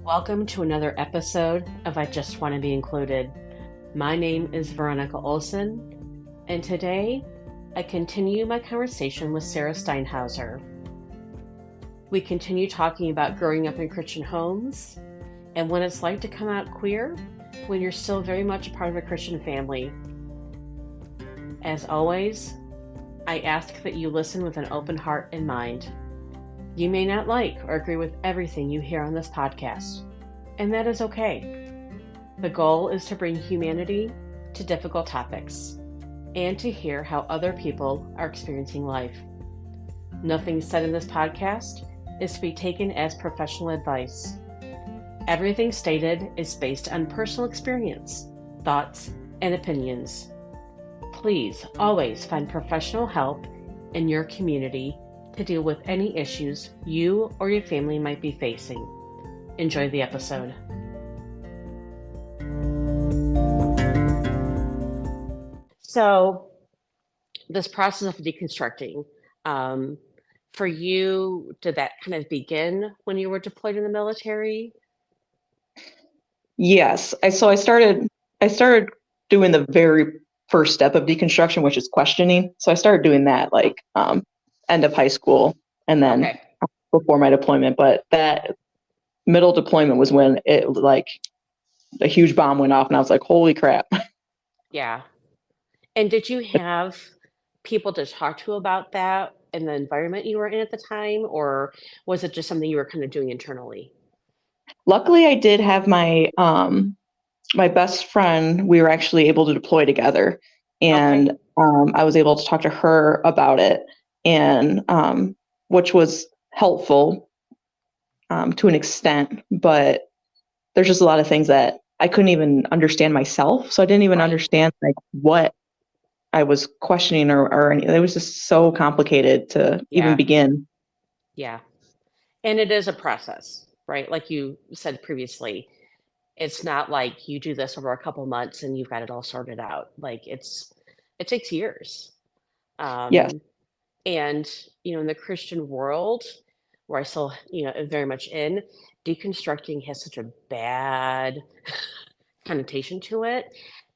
Welcome to another episode of I Just Want to Be Included. My name is Veronica Olson, and today I continue my conversation with Sarah Steinhauser. We continue talking about growing up in Christian homes and what it's like to come out queer when you're still very much a part of a Christian family. As always, I ask that you listen with an open heart and mind. You may not like or agree with everything you hear on this podcast, and that is okay. The goal is to bring humanity to difficult topics and to hear how other people are experiencing life. Nothing said in this podcast is to be taken as professional advice. Everything stated is based on personal experience, thoughts, and opinions. Please always find professional help in your community to deal with any issues you or your family might be facing. Enjoy the episode. So, this process of deconstructing, for you, did that kind of begin when you were deployed in the military? Yes. I started doing the very first step of deconstruction, which is questioning. So I started doing that end of high school and then Okay. before my deployment. But that middle deployment was when it a huge bomb went off and I was like, holy crap. Yeah. And did you have people to talk to about that in the environment you were in at the time, or was it just something you were kind of doing internally? Luckily I did have my best friend. We were actually able to deploy together, Okay. and I was able to talk to her about it, and which was helpful to an extent, but there's just a lot of things that I couldn't even understand myself. So I didn't even Right. understand what I was questioning or it was just so complicated to even Yeah. begin. Yeah. And it is a process, right? Like you said previously, it's not like you do this over a couple months and you've got it all sorted out. It takes years. Yes. Um, and in the Christian world, where I still, am very much in, deconstructing has such a bad connotation to it.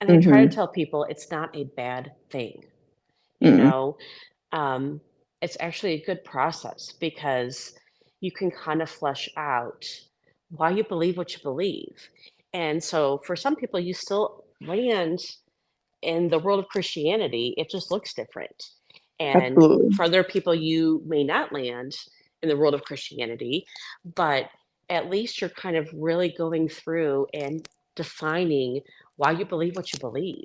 And I try to Mm-hmm. tell people it's not a bad thing. You Mm-mm. know, um, it's actually a good process because you can kind of flesh out why you believe what you believe. And so for some people, you still land in the world of Christianity, it just looks different. And Absolutely. for other people, you may not land in the world of Christianity, but at least you're kind of really going through and defining why you believe what you believe.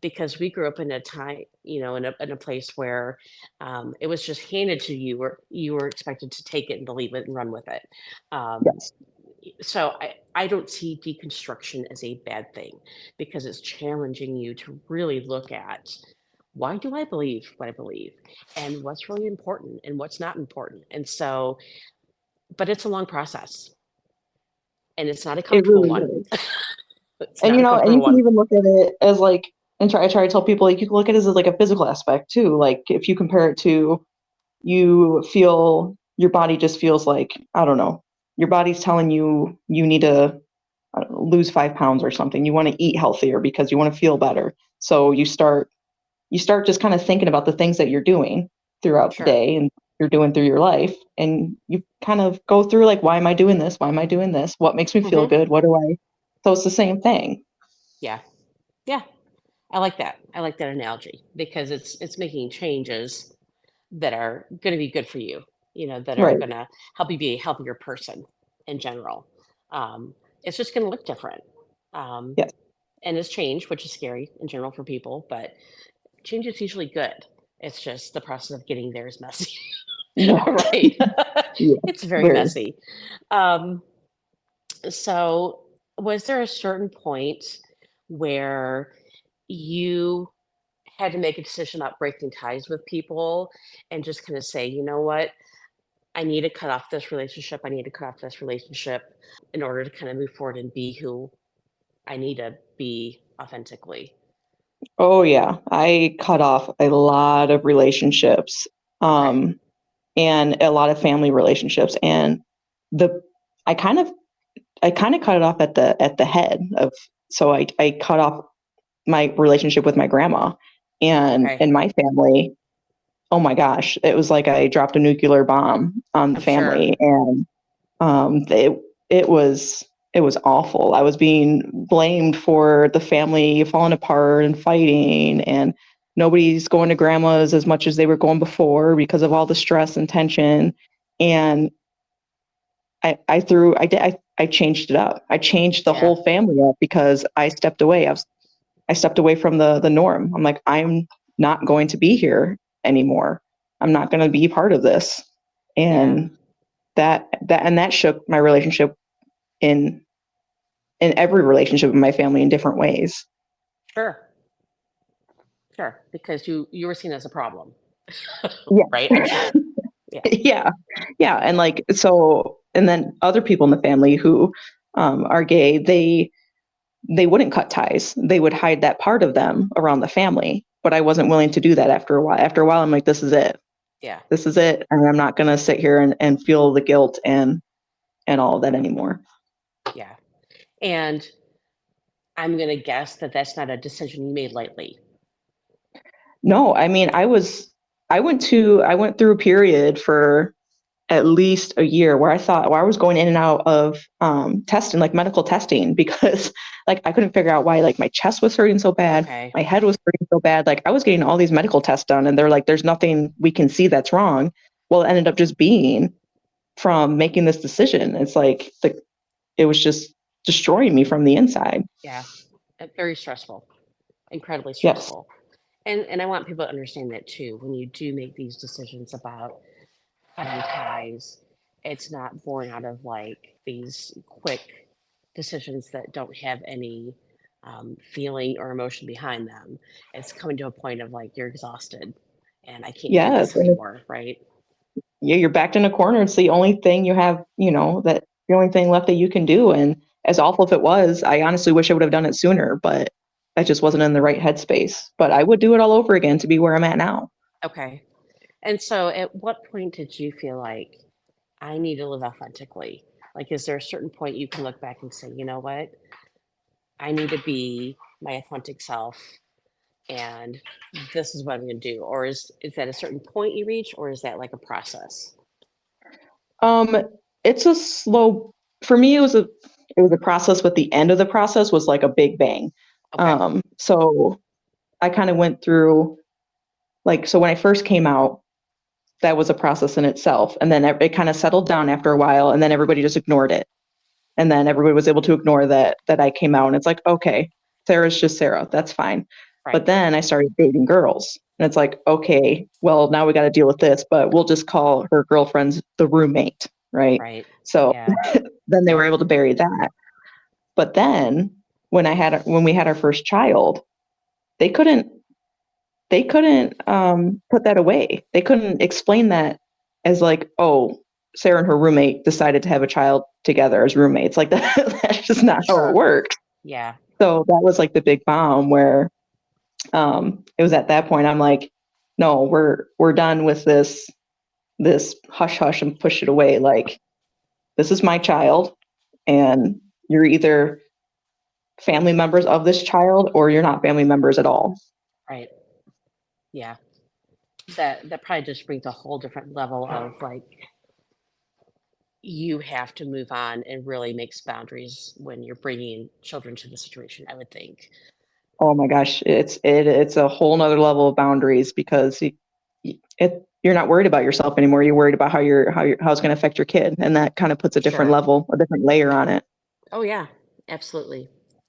Because we grew up in a time, in a place where it was just handed to you, or you were expected to take it and believe it and run with it. Um, Yes. so I don't see deconstruction as a bad thing because it's challenging you to really look at why do I believe what I believe and what's really important and what's not important. And so, but it's a long process and it's not a It comfortable really one. is. It's And not a and comfortable you can one. even look at it as I try to tell people, you can look at it as like a physical aspect too. Like if you compare it to, you feel your body just feels like, I don't know, your body's telling you you need to, I don't know, lose 5 pounds or something. You want to eat healthier because you want to feel better. So you start just kind of thinking about the things that you're doing throughout the Sure. day and you're doing through your life, and you kind of go through like, why am I doing this? Why am I doing this? What makes me feel Hmm. good? What do I? So it's the same thing. Yeah. Yeah. I like that. I like that analogy because it's making changes that are going to be good for you, that are Right. going to help you be a healthier person in general. Um, it's just going to look different. Um, Yes. and it's change, which is scary in general for people, but change is usually good. It's just the process of getting there is messy, Yeah. right? Yeah. It's very Very. messy. Um, so, was there a certain point where you had to make a decision about breaking ties with people and just kind of say, you know what, I need to cut off this relationship. I need to cut off this relationship in order to kind of move forward and be who I need to be authentically. Oh yeah. I cut off a lot of relationships, Okay. um, and a lot of family relationships, and the I kind of I kind of cut it off at the head of, so I cut off my relationship with my grandma, and Okay. in my family, oh my gosh, it was like I dropped a nuclear bomb on the I'm sure. family, and um, it it was it was awful. I was being blamed for the family falling apart and fighting, and nobody's going to grandma's as much as they were going before because of all the stress and tension. And I changed it up. I changed the Yeah. whole family up because I stepped away from the norm. I'm like, I'm not going to be here anymore. I'm not going to be part of this. Yeah. And that shook my relationship in in every relationship in my family in different ways. Sure. Sure. Because you were seen as a problem, right? I'm Yeah. sure. Yeah. Yeah. Yeah. And like, so, and then other people in the family who are gay, they wouldn't cut ties. They would hide that part of them around the family. But I wasn't willing to do that after a while. After a while, I'm like, this is it. Yeah. This is it. And I'm not going to sit here and feel the guilt and all of that anymore. Yeah. And I'm going to guess that that's not a decision you made lightly. No, I mean, I went through a period for at least a year where I was going in and out of testing, like medical testing, because like I couldn't figure out why like my chest was hurting so bad, Okay. my head was hurting so bad. Like I was getting all these medical tests done, and they're like, "There's nothing we can see that's wrong." Well, it ended up just being from making this decision. It's like it was just destroying me from the inside. Yeah. Very stressful, incredibly Yes. stressful. And I want people to understand that too. When you do make these decisions about cutting ties, it's not born out of like these quick decisions that don't have any feeling or emotion behind them. It's coming to a point of like you're exhausted and I can't do Yes. this And anymore, right? yeah, you're backed in a corner. It's the only thing you have, that the only thing left that you can do. And as awful as it was, I honestly wish I would have done it sooner, but I just wasn't in the right headspace. But I would do it all over again to be where I'm at now. Okay. And so at what point did you feel like I need to live authentically? Like, is there a certain point you can look back and say, you know what? I need to be my authentic self and this is what I'm going to do. Or is that a certain point you reach or is that like a process? Um, it's a slow, for me, it was a process, but the end of the process was like a big bang. Okay. So I kind of went through, like, so when I first came out, that was a process in itself. And then it kind of settled down after a while, and then everybody just ignored it. And then everybody was able to ignore that I came out, and it's like, okay, Sarah's just Sarah, that's fine. Right. But then I started dating girls, and it's like, okay, well, now we got to deal with this, but we'll just call her girlfriends the roommate, right? Right. So Yeah. then they were Yep. able to bury that. But then when we had our first child, they couldn't put that away. They couldn't explain that as like, oh, Sarah and her roommate decided to have a child together as roommates. Like that, that's just not how it Sure. works. Yeah. So that was like the big bomb where it was at that point I'm like, no, we're done with this hush hush and push it away. Like this is my child, and you're either family members of this child or you're not family members at all. Right. Yeah. That probably just brings a whole different level of like you have to move on and really makes boundaries when you're bringing children to the situation, I would think. Oh my gosh, it's a whole nother level of boundaries because you're not worried about yourself anymore. You're worried about how it's going to affect your kid, and that kind of puts a different Sure. level, a different layer on it. Oh, yeah, absolutely.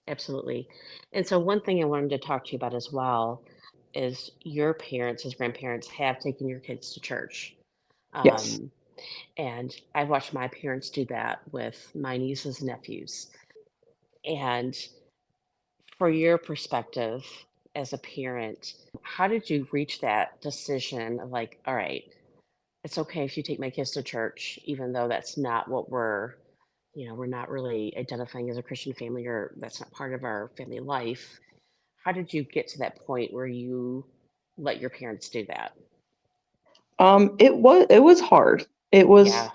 Absolutely. And so, one thing I wanted to talk to you about as well is your parents, as grandparents, have taken your kids to church. Yes. Um, and I've watched my parents do that with my nieces and nephews. And for your perspective as a parent, how did you reach that decision of like, all right, it's okay if you take my kids to church, even though that's not what we're not really identifying as a Christian family or that's not part of our family life. How did you get to that point where you let your parents do that? It was hard. It was Yeah.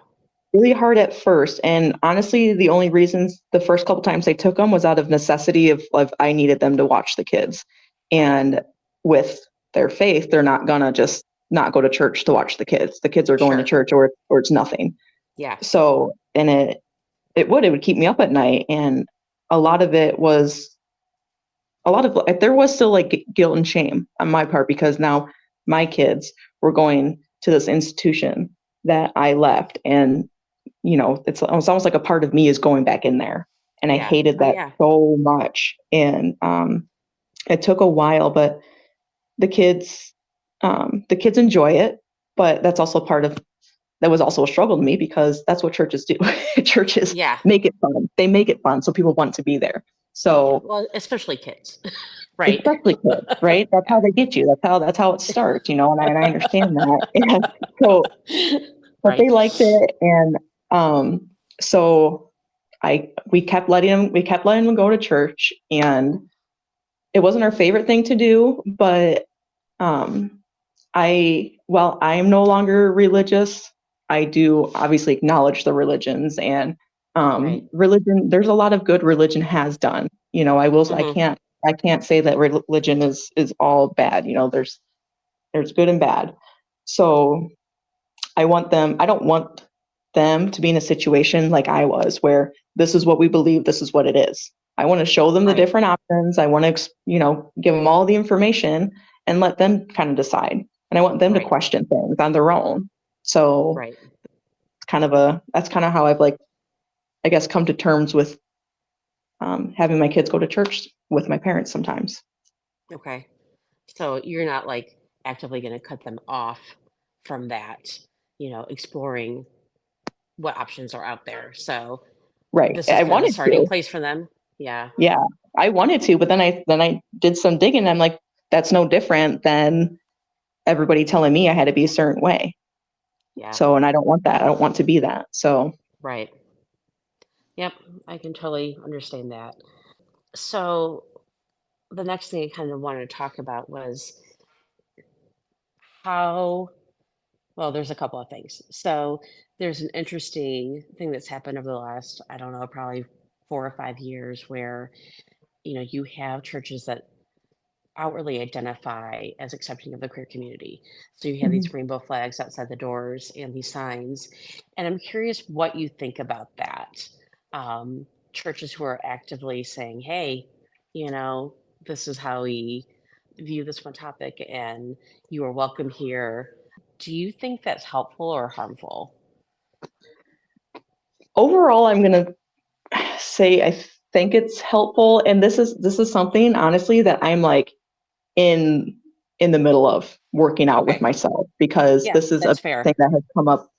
really hard at first. And honestly, the only reasons the first couple times I took them was out of necessity of I needed them to watch the kids. Right. And with their faith, they're not gonna just not go to church to watch the kids. The kids are going to Sure. church or it's nothing. Yeah. So, and it would keep me up at night. And a lot of it was there was still like guilt and shame on my part because now my kids were going to this institution that I left. And, it's almost like a part of me is going back in there. And I Yeah. hated Oh, that yeah. so much. And it took a while, but the kids, the kids enjoy it. But that's also that was also a struggle to me because that's what churches do. Churches Yeah. make it fun. They make it fun so people want to be there. Yeah. So Well, especially kids, right? especially kids, right? That's Yeah. how they get you. That's how it starts, and I understand that. And so, but Right. they liked it, and so we kept letting them go to church, and it wasn't our favorite thing to do, but um, while I am no longer religious, I do obviously acknowledge the religions and Right. religion. There's a lot of good religion has done. I Hmm. can't say that religion is all bad. There's good and bad. So I don't want them to be in a situation like I was, where this is what we believe, this is what it is. I want to show them the Right. different options. I want to, give them all the information and let them kind of decide. And I want them to Right. question things on their own. So Right. that's kind of how I've, like, I guess, come to terms with having my kids go to church with my parents sometimes. Okay. So you're not like actively going to cut them off from that, exploring what options are out there. So Right. this is I kind of a wanted starting to. place for them. Yeah. Yeah, I wanted to, but then I did some digging and I'm like, that's no different than everybody telling me I had to be a certain way. Yeah. So, and I don't want that. I don't want to be that. So, Right. Yep. I can totally understand that. So the next thing I kind of wanted to talk about was how, well, there's a couple of things. So there's an interesting thing that's happened over the last, I don't know, probably 4 or 5 years where, you have churches that outwardly identify as accepting of the queer community. So you have mhm. these rainbow flags outside the doors and these signs. And I'm curious what you think about that. Churches who are actively saying, hey, this is how we view this one topic and you are welcome here. Do you think that's helpful or harmful? Overall, I'm gonna say I think it's helpful, and this is something honestly that I'm like in in the middle of working out with Okay. myself, because Yeah, this is a that's fair. thing that has come up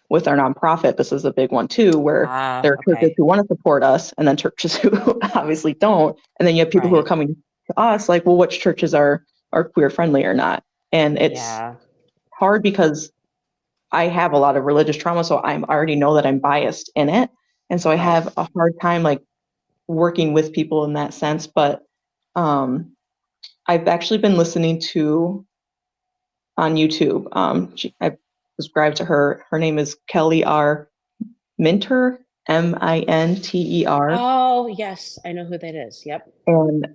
with our nonprofit. This is a big one too, where Ah, there are churches okay. who want to support us and then churches who obviously don't. And then you have people who are Right. coming to us like, well, which churches are queer friendly or not? And it's Yeah. hard because I have a lot of religious trauma, so I already know that I'm biased in it. And so I Right. have a hard time like working with people in that sense. But um, I've actually been listening to on YouTube. I subscribe to her. Her name is Kelly R. Minter, Minter, Oh, yes, I know who that is. Yep. and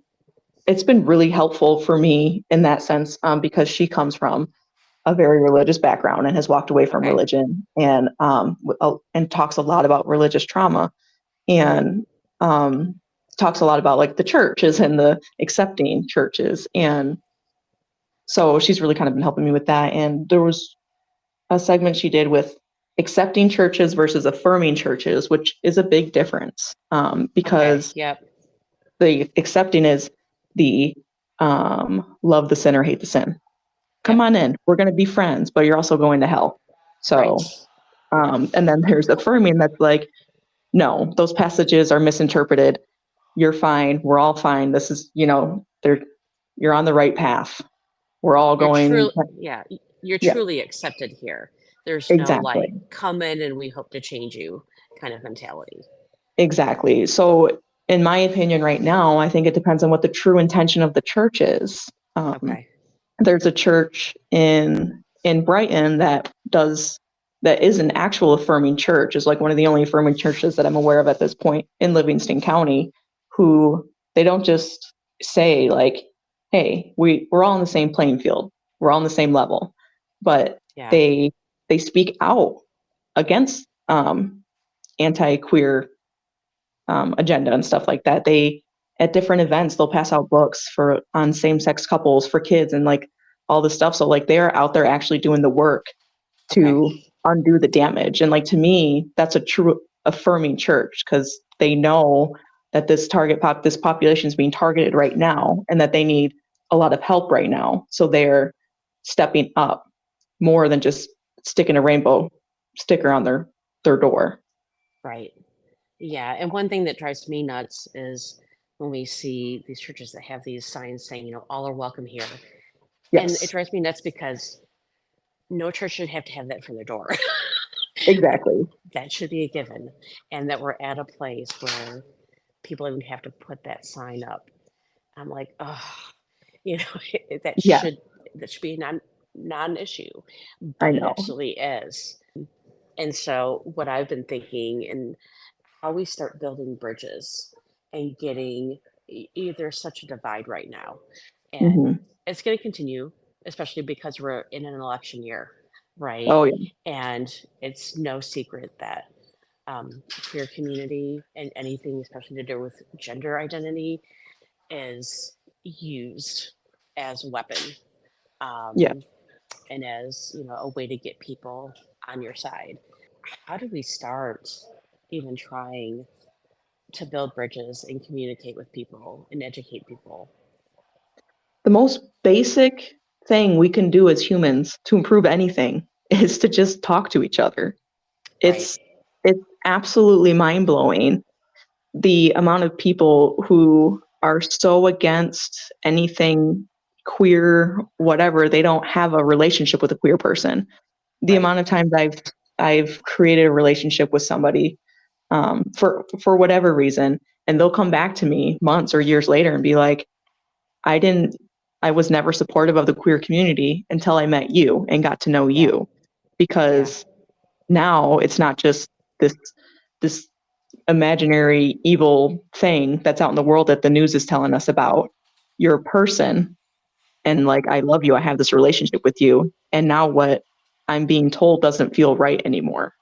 it's been really helpful for me in that sense, because she comes from a very religious background and has walked away from Okay. religion, and talks a lot about religious trauma, Mhm. and talks a lot about like the churches and the accepting churches. And so she's really kind of been helping me with that. And there was a segment she did with accepting churches versus affirming churches, which is a big difference, Okay. because Yep. the accepting is the love the sinner, hate the sin. Come Yep. on in, we're going to be friends, but you're also going to hell. Right. So, Yep. and then there's affirming that's like, no, those passages are misinterpreted. You're fine. We're all fine. This is, you're on the right path. We're all You're going. true. Yeah. You're Yeah, truly accepted here. There's no like exactly. come in and we hope to change you kind of mentality. Exactly. So, in my opinion, right now, I think it depends on what the true intention of the church is. Um, Okay. there's a church in Brighton that does that is an actual affirming church, is like one of the only affirming churches that I'm aware of at this point in Livingston County, who they don't just say like, hey, we're all on the same playing field, we're all on the same level, but Yeah. they speak out against anti-queer agenda and stuff like that. They, at different events, they'll pass out books for on same-sex couples for kids and like all this stuff. So like they're out there actually doing the work Okay. to undo the damage. And like to me, that's a true affirming church, because they know that this population is being targeted right now and that they need a lot of help right now. So they're stepping up more than just sticking a rainbow sticker on their door. Right. Yeah. And one thing that drives me nuts is when we see these churches that have these signs saying, all are welcome here. And it Yes, drives me nuts because no church should have to have that for their door. exactly. That should be a given. And that we're at a place where people even have to put that sign up. I'm like, oh, you know, that Yeah, should be a non-issue, I but it know. absolutely is. And so what I've been thinking and how we start building bridges and getting there's such a divide right now. And Hmm. it's going to continue, especially because we're in an election year, right? Oh yeah. And it's no secret that queer community and anything especially to do with gender identity is used as a weapon, Yeah. um, and as a way to get people on your side. How do we start even trying to build bridges and communicate with people and educate people? The most basic thing we can do as humans to improve anything is to just talk to each other. Right. It's absolutely mind-blowing the amount of people who are so against anything queer, whatever, they don't have a relationship with a queer person. The Right. amount of times I've created a relationship with somebody for whatever reason, and they'll come back to me months or years later and be like, I didn't, I was never supportive of the queer community until I met you and got to know Yeah. you, Yeah. because now it's not just this imaginary evil thing that's out in the world that the news is telling us about. You're a person, and like, I love you, I have this relationship with you, and now what I'm being told doesn't feel right anymore.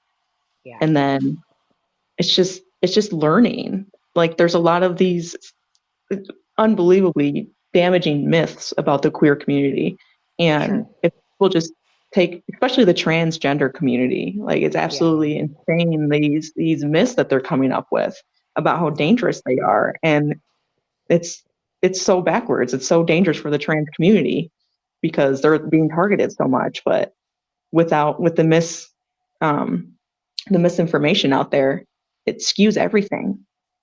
Yeah. And then it's just learning. Like there's a lot of these unbelievably damaging myths about the queer community. And Sure. if people just take, especially the transgender community, like it's Yeah. absolutely insane, these myths that they're coming up with about how Yeah. dangerous they are. And it's it's so backwards. It's so dangerous for the trans community because they're being targeted so much. But with um the misinformation out there, it skews everything.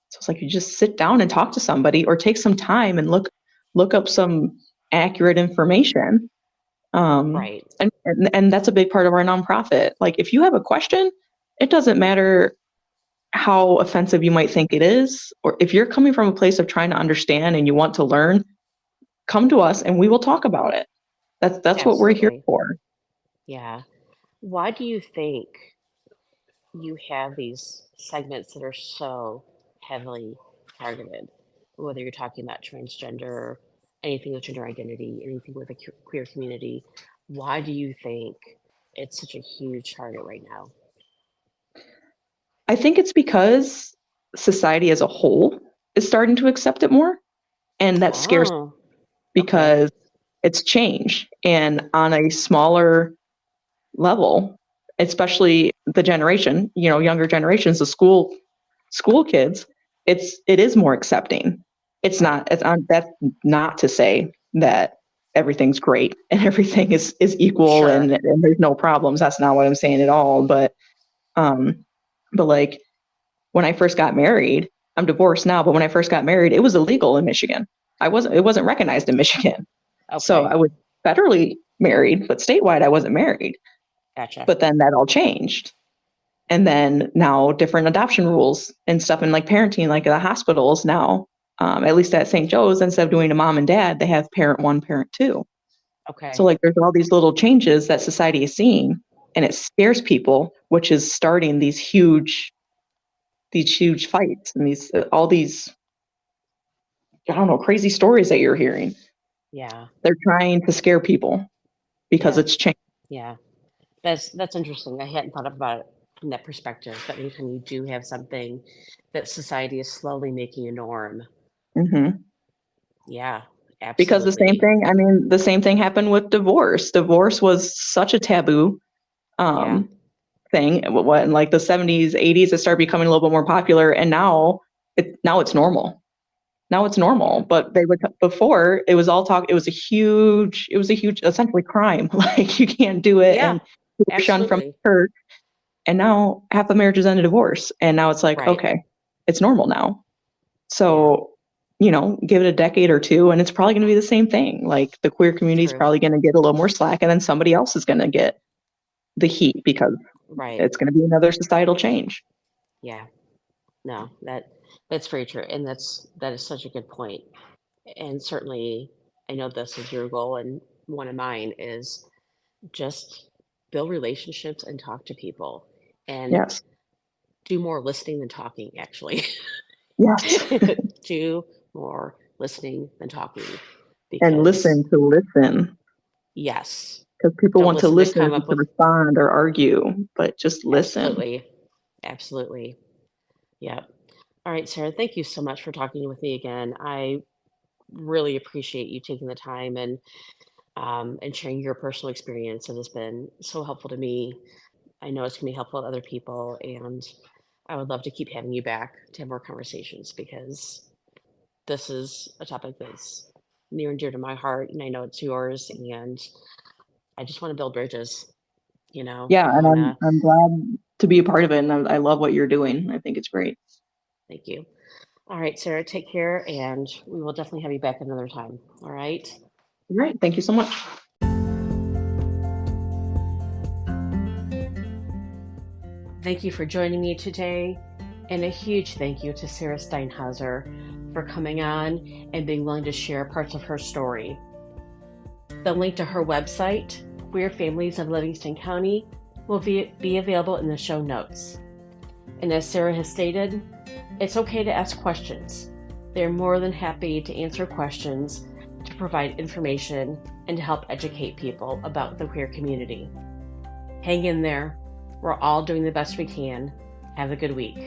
So it's like you just sit down and talk to somebody or take some time and look up some accurate information. Right. And that's a big part of our nonprofit. Like if you have a question, it doesn't matter how offensive you might think it is, or if you're coming from a place of trying to understand and you want to learn, come to us and we will talk about it. That's what we're here Absolutely. for. Yeah. Why do you think you have these segments that are so heavily targeted? Whether you're talking about transgender, anything with gender identity, anything with the queer community, why do you think it's such a huge target right now? I think it's because society as a whole is starting to accept it more, and that scares me Oh, okay. because it's change. And on a smaller level, especially the generation, younger generations, the school kids, it is more accepting. Right. That's not to say that everything's great and everything is equal Sure. and there's no problems. That's not what I'm saying at all. Um, but like when I first got married, I'm divorced now, but when I first got married, it was illegal in Michigan. It wasn't recognized in Michigan. So Okay. I was federally married, but statewide I wasn't married. Gotcha. But then that all changed. And then now different adoption rules and stuff, and like parenting, like the hospitals now, at least at St. Joe's, instead of doing a mom and dad, they have parent one, parent two. So Okay. like there's all these little changes that society is seeing. and it scares people, which is starting these huge fights and these all these, I don't know, crazy stories that you're hearing. Yeah. They're trying to scare people because Yeah. it's changed. Yeah. That's interesting. I hadn't thought about it from that perspective, but anytime you do have something that society is slowly making a norm. Hmm. Yeah, Because absolutely. the same thing happened with divorce. Divorce was such a taboo Yeah. thing. What, in like the 70s, 80s, it started becoming a little bit more popular, and now it's normal. Now it's normal, Yeah. but they would before it was all talk. It was a huge essentially crime. Like you can't do it, Yeah. and you were shunned from Absolutely. the church. And now half the marriages end in divorce, and now it's like, Right. okay, it's normal now. Yeah. So, give it a decade or two, and it's probably going to be the same thing. Like the queer community is True. probably going to get a little more slack, and then somebody else is going to get the heat because Right. it's going to be another societal change. Yeah. No, that's very true. And that is such a good point. And certainly I know this is your goal, and one of mine is just build relationships and talk to people and Yes. do more listening than talking, actually. Yes. Do more listening than talking, And because listen to listen, yes, because people don't want to listen to listen come up to with respond or argue, but just listen. absolutely, absolutely. Yeah. All right, Sarah, thank you so much for talking with me again. I really appreciate you taking the time and sharing your personal experience. It has been so helpful to me. I know it's gonna be helpful to other people, and I would love to keep having you back to have more conversations, because this is a topic that's near and dear to my heart, and I know it's yours, and I just want to build bridges, Yeah, I and want I'm to I'm glad to be a part of it, and I love what you're doing. I think it's great. thank you. All right, Sarah, take care, and we will definitely have you back another time. All right. All right, thank you so much. Thank you for joining me today, and a huge thank you to Sarah Steinhauser for coming on and being willing to share parts of her story. The link to her website, Queer Families of Livingston County, will be available in the show notes. And as Sarah has stated, it's okay to ask questions. They're more than happy to answer questions, to provide information, and to help educate people about the queer community. Hang in there. We're all doing the best we can. Have a good week.